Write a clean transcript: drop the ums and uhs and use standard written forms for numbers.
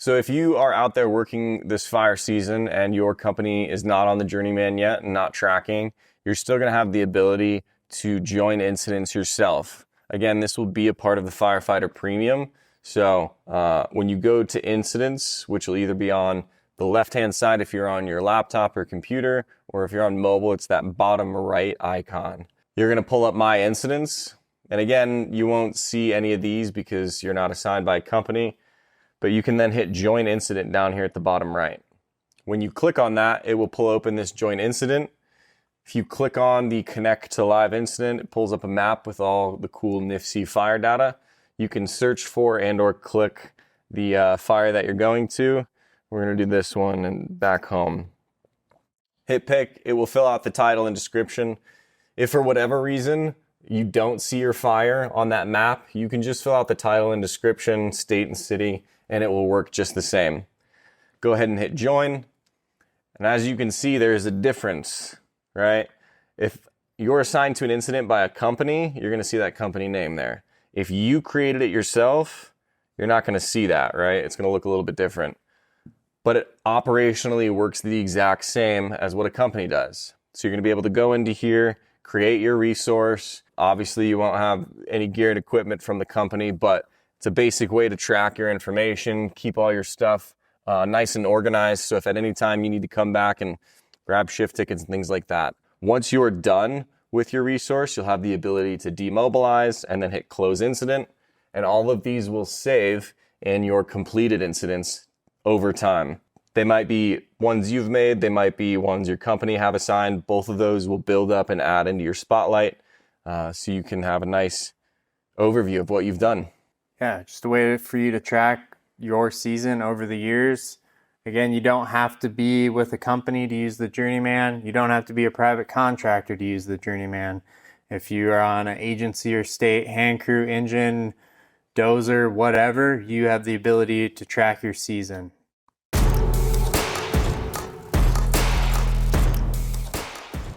So if you are out there working this fire season and your company is not on the Journeyman yet and not tracking, you're still going to have the ability to join incidents yourself. Again, this will be a part of the Firefighter Premium. So when you go to incidents, which will either be on the left-hand side if you're on your laptop or computer, or if you're on mobile, it's that bottom right icon. You're going to pull up My Incidents. And again, you won't see any of these because you're not assigned by a company. But you can then hit Join Incident down here at the bottom right. When you click on that, it will pull open this Join Incident. If you click on the Connect to Live Incident, it pulls up a map with all the cool NIFC fire data. You can search for and or click the fire that you're going to. We're going to do this one and back home. Hit pick. It will fill out the title and description. If for whatever reason you don't see your fire on that map, you can just fill out the title and description, state and city, and it will work just the same. Go ahead and hit join. And as you can see, there is a difference, right? If you're assigned to an incident by a company, you're going to see that company name there. If you created it yourself, you're not going to see that, right? It's going to look a little bit different. But it operationally works the exact same as what a company does. So you're going to be able to go into here, create your resource. Obviously, you won't have any geared equipment from the company, but it's a basic way to track your information, keep all your stuff nice and organized. So if at any time you need to come back and grab shift tickets and things like that. Once you are done with your resource, you'll have the ability to demobilize and then hit close incident. And all of these will save in your completed incidents over time. They might be ones you've made, they might be ones your company have assigned. Both of those will build up and add into your spotlight so you can have a nice overview of what you've done. Yeah, just a way for you to track your season over the years. Again, you don't have to be with a company to use the Journeyman. You don't have to be a private contractor to use the Journeyman. If you are on an agency or state hand crew, engine, dozer, whatever, you have the ability to track your season.